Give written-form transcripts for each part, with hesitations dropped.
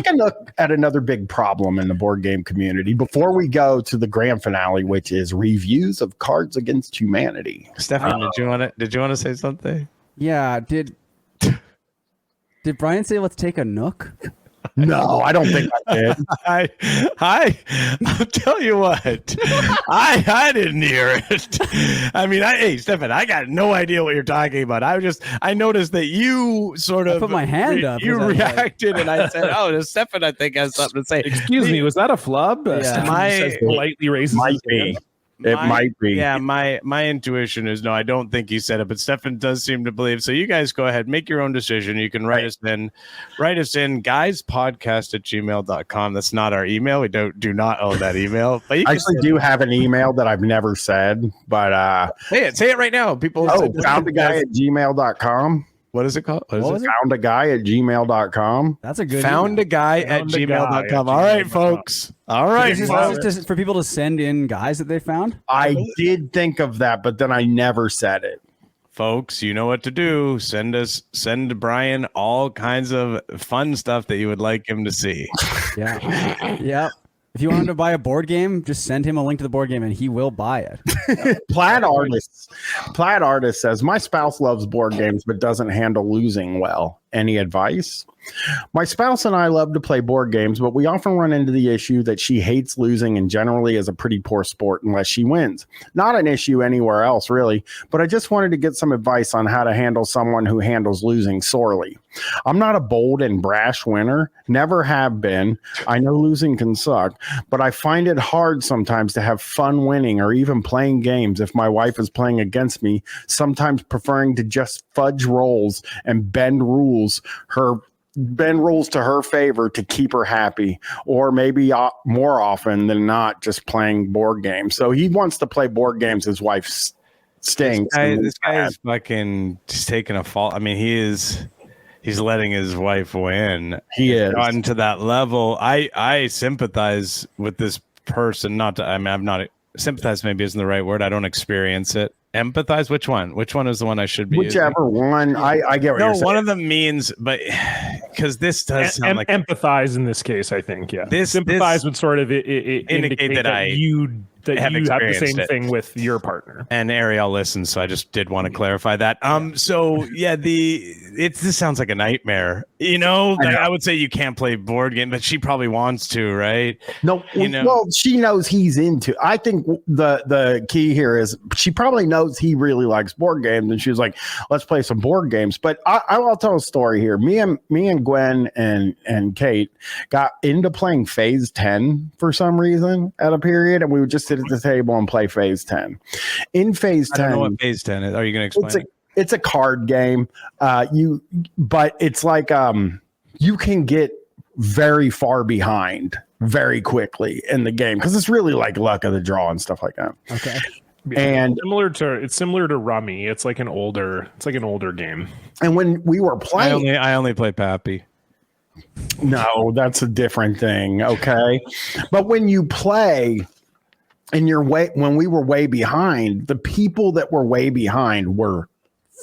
take a look at another big problem in the board game community before we go to the grand finale, which is reviews of Cards Against Humanity. Stefan, did you want to say something? Yeah, did Bryan say let's take a nook? No, I don't think I did. I'll tell you what, I didn't hear it. I mean, hey, Stefan, I got no idea what you're talking about. I noticed that you sort of put my hand up. You reacted, and I said, "Oh, Stefan, I think has something to say." Excuse me, was that a flub? My politely raises his hand. It might be. Yeah, my intuition is no, I don't think you said it, but Stefan does seem to believe. So you guys go ahead, make your own decision. You can write us in, guyspodcast@gmail.com. That's not our email. We do not own that email. But I actually do have an email that I've never said, but say it right now. People foundaguy@gmail.com. What is it called? Foundaguy@gmail.com. That's a good foundaguy@gmail.com. All right, folks. All right. Just for people to send in guys that they found? I did think of that, but then I never said it. Folks, you know what to do. Send Bryan all kinds of fun stuff that you would like him to see. Yeah. Yeah. If you want him to buy a board game, just send him a link to the board game and he will buy it. Plaid Artist says, my spouse loves board games but doesn't handle losing well. Any advice? My spouse and I love to play board games, but we often run into the issue that she hates losing and generally is a pretty poor sport unless she wins. Not an issue anywhere else, really, but I just wanted to get some advice on how to handle someone who handles losing sorely. I'm not a bold and brash winner, never have been. I know losing can suck, but I find it hard sometimes to have fun winning or even playing games if my wife is playing against me, sometimes preferring to just fudge rolls and bend rules to her favor to keep her happy, or maybe more often than not just playing board games. So he wants to play board games. His wife stinks. This guy is fucking just taking a fall. I mean, he's letting his wife win. He is gotten to that level. I sympathize with this person. Sympathize maybe isn't the right word. I don't experience it. Empathize? Which one? Which one is the one I should be Whichever using? One. I get what you're saying. One of them means, but because this does sound like empathize in this case, I think. Yeah. This sympathize would sort of indicate that you have the same thing with your partner. And Ariel listens, so I just did want to clarify that. So yeah, this sounds like a nightmare. I would say you can't play board game, but she probably wants to, right? No, well, she knows he's into. I think the key here is she probably knows he really likes board games, and she was like, "Let's play some board games." But I'll tell a story here. Me and Gwen and Kate got into playing Phase 10 for some reaon at a period, and we would just sit at the table and play Phase 10. In Phase 10, I don't know what Phase 10 is. Are you going to explain? It's a card game. But it's like you can get very far behind very quickly in the game because it's really like luck of the draw and stuff like that. Okay. And it's similar to Rummy. It's like an older game. And when we were playing, I only play Pappy. No, that's a different thing. Okay. But when you play and when we were way behind, the people that were way behind were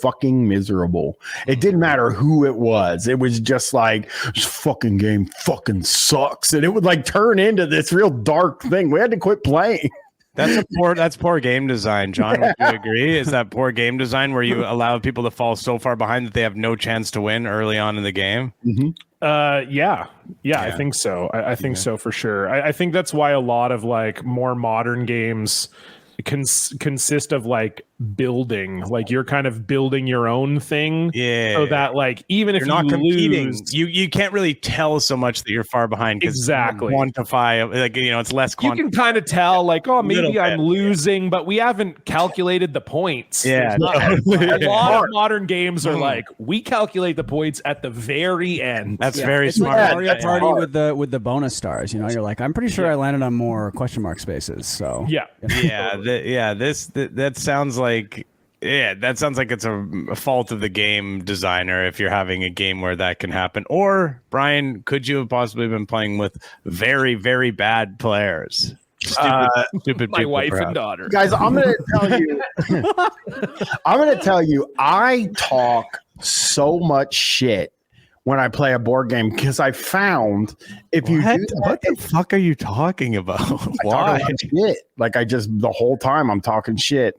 fucking miserable. It didn't matter who it was. It was just like, this fucking game fucking sucks. And it would like turn into this real dark thing. We had to quit playing. That's poor game design, John. Would you agree? Is that poor game design where you allow people to fall so far behind that they have no chance to win early on in the game? Mm-hmm. Yeah, I think so. I think so for sure. I think that's why a lot of like more modern games consist of like building, like you're kind of building your own thing, so that like even if you're not competing, you can't really tell so much that you're far behind. Exactly, quantify, like it's less. You can kind of tell, like, oh, maybe I'm losing, but we haven't calculated the points. Yeah, a lot of modern games are like we calculate the points at the very end. That's very smart. Like Mario Party with the bonus stars. You're like, I'm pretty sure I landed on more question mark spaces. So that sounds like it's a fault of the game designer if you're having a game where that can happen. Or Bryan, could you have possibly been playing with very, very bad players? Stupid my people, wife perhaps. And daughter. Guys, I'm gonna tell you, I talk so much shit when I play a board game because I found if you do that, what the fuck are you talking about? I talk a Why? lot of shit. Like the whole time I'm talking shit.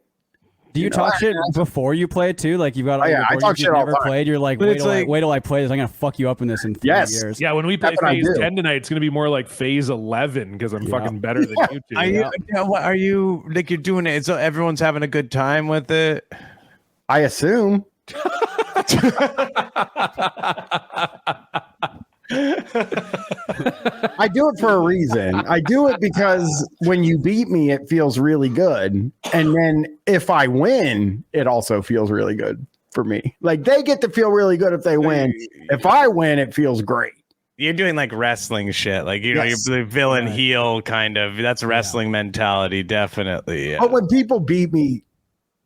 Do you talk shit before you play it too? Like you've got yeah, I talk shit you've all never the time. played. You're like, But wait it's till, like- wait till I play this. I'm gonna fuck you up in this in 3 Yes. years. Yeah, when we play That's what I phase do. 10 tonight, it's going to be more like phase 11 because I'm fucking better than you two. Are you? What are you like? You're doing it so everyone's having a good time with it. I assume. I do it for a reason. I do it because when you beat me, it feels really good. And then if I win, it also feels really good for me. Like they get to feel really good if they win. If I win, it feels great. You're doing like wrestling shit, like you know, Yes. you're the villain Right. heel kind of. That's wrestling mentality, definitely. Yeah. But when people beat me,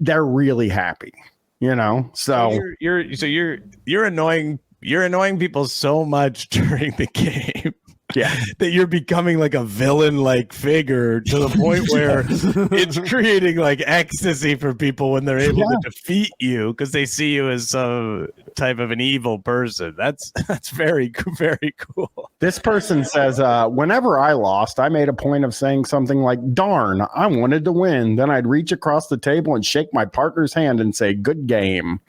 they're really happy. You know? So You're annoying. You're annoying people so much during the game. yeah. That you're becoming like a villain-like figure to the point where it's creating like ecstasy for people when they're able to defeat you because they see you as some type of an evil person. That's very very cool. This person says, whenever I lost, I made a point of saying something like, darn, I wanted to win. Then I'd reach across the table and shake my partner's hand and say, good game.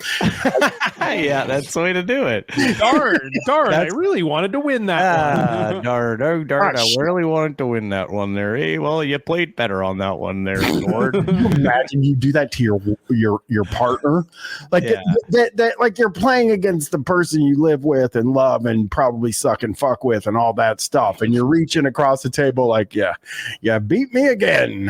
Yeah, that's the way to do it. Darn, I really wanted to win that one. Darn, I really wanted to win that one there. Hey, well, you played better on that one there, Lord. Can you imagine you do that to your partner? Like Yeah. that like you're playing against the person you live with and love and probably suck and fuck with and all that stuff. And you're reaching across the table like, yeah, beat me again.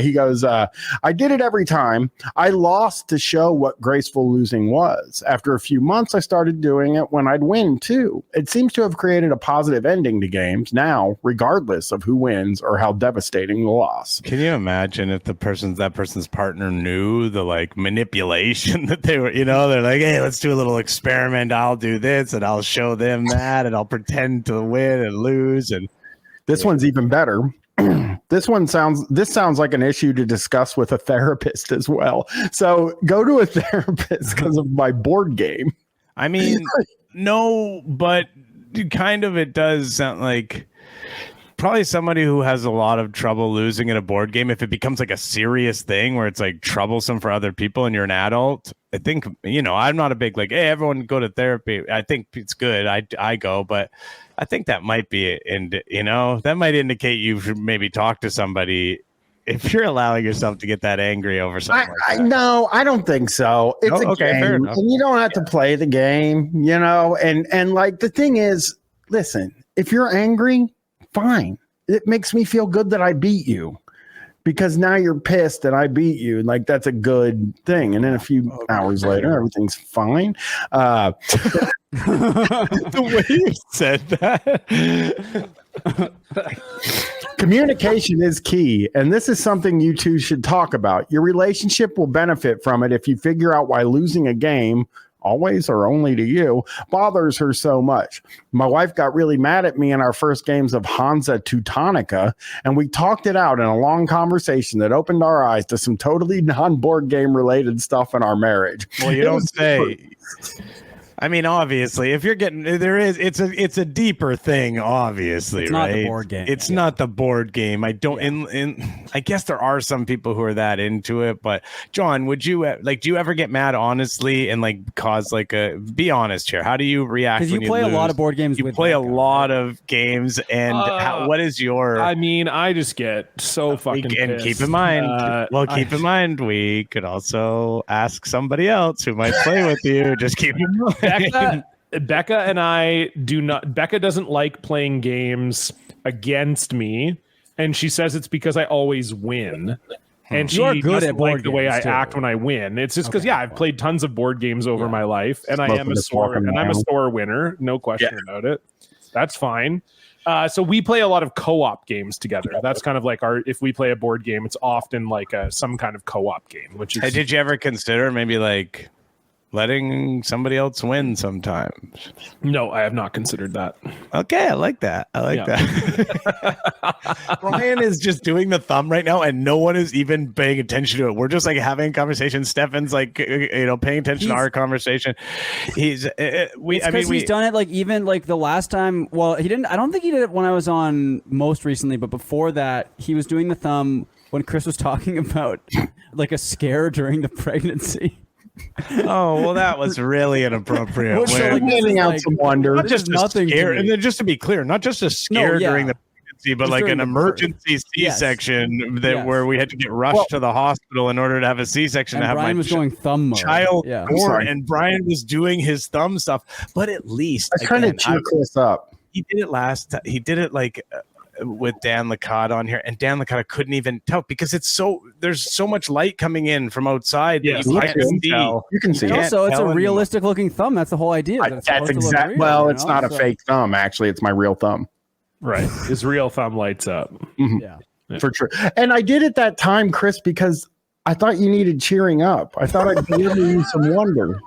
He goes, I did it every time. I lost to show what graceful losing was. After a few months, I started doing it when I'd win too. It seems to have created a positive ending to games now, regardless of who wins or how devastating the loss. Can you imagine if that person's partner knew the like manipulation that they were, you know, they're like, hey, let's do a little experiment. I'll do this and I'll show them that and I'll pretend to win and lose. And This one's even better. This sounds like an issue to discuss with a therapist as well. So go to a therapist because of my board game. I mean, no, but kind of it does sound like probably somebody who has a lot of trouble losing at a board game. If it becomes like a serious thing where it's like troublesome for other people and you're an adult, I think, you know, I'm not a big like, hey, everyone go to therapy. I think it's good. I go, but I think that might be it. And, you know, that might indicate you should maybe talk to somebody if you're allowing yourself to get that angry over something like that. No, I don't think so. It's a okay, fair game, enough. and you don't have to play the game, you know. And like the thing is, listen, if you're angry, fine. It makes me feel good that I beat you because now you're pissed and I beat you. Like that's a good thing. And then a few hours later, everything's fine. The way you said that. Communication is key, and this is something you two should talk about. Your relationship will benefit from it if you figure out why losing a game, always or only to you, bothers her so much. My wife got really mad at me in our first games of Hansa Teutonica, and we talked it out in a long conversation that opened our eyes to some totally non-board game related stuff in our marriage. Well, you don't say. I mean, obviously, if you're getting it's a deeper thing, obviously, It's right? not the board game. It's not the board game. I don't. I guess there are some people who are that into it, but John, would you do you ever get mad honestly and like cause like a? Be honest here. How do you react? Because you when play lose? a lot of board games. You with play a Becca, lot right? of games, and what is your? I mean, I just get so fucking and pissed. keep in mind, keep in mind, we could also ask somebody else who might play with you. Just keep in mind. Becca and I do not. Becca doesn't like playing games against me, and she says it's because I always win. And You are she good doesn't at board like the way I games, too. act when I win. It's just because Okay, I've played tons of board games over my life, and I am Smoking a this sore walking and I'm a around. sore winner, no question about it. That's fine. So we play a lot of co-op games together. That's kind of like if we play a board game, it's often like some kind of co-op game. Which is Hey, did you ever consider maybe like letting somebody else win sometimes. No, I have not considered that. Okay, I like that. That. Bryan is just doing the thumb right now, and no one is even paying attention to it. We're just like having a conversation. Stefan's like, paying attention to our conversation. He's he's done it like even like the last time. Well, he didn't. I don't think he did it when I was on most recently, but before that, he was doing the thumb when Chris was talking about like a scare during the pregnancy. Oh, well, that was really inappropriate. Handing out some wonder. Not just a scare, and then just to be clear, not just a scare during the pregnancy, but like an emergency C-section where we had to get rushed to the hospital in order to have a C-section. And to have Bryan was going thumb mode. Child born, and Bryan was doing his thumb stuff. But at least I kind of cheer Chris up. He did it he did it like with Dan Licata on here, and Dan Licata couldn't even tell because there's so much light coming in from outside that you can't see. You can see. Also, it's a realistic looking thumb. That's the whole idea. That's exactly. Well, it's not a fake thumb. Actually, it's my real thumb. Right, his real thumb lights up. Mm-hmm. Yeah, for sure. And I did it that time, Chris, because I thought you needed cheering up. I thought I'd give you some wonder.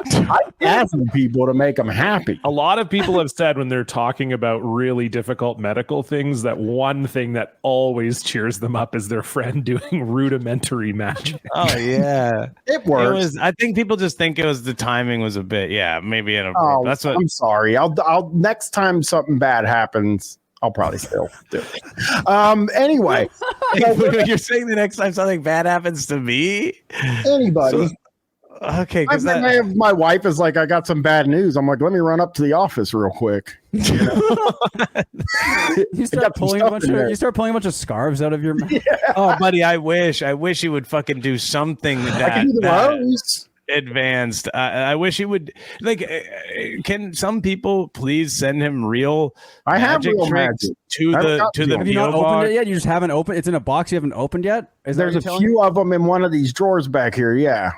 I asking people to make them happy. A lot of people have said when they're talking about really difficult medical things that one thing that always cheers them up is their friend doing rudimentary magic. Oh yeah, it works. I think people just think it was the timing was a bit, maybe inappropriate. That's what I'm sorry. I'll next time something bad happens, I'll probably still do it. Anyway, you're saying the next time something bad happens to me, anybody. Okay, because my wife is like, I got some bad news. I'm like, let me run up to the office real quick. You start pulling a bunch of scarves out of your mouth. Yeah. Oh, buddy, I wish you would fucking do something that advanced. I wish he would. Like, can some people please send him real? I have real magic to the. Have you not opened it yet? You just haven't opened. It's in a box you haven't opened yet. There's a few of them in one of these drawers back here. Yeah,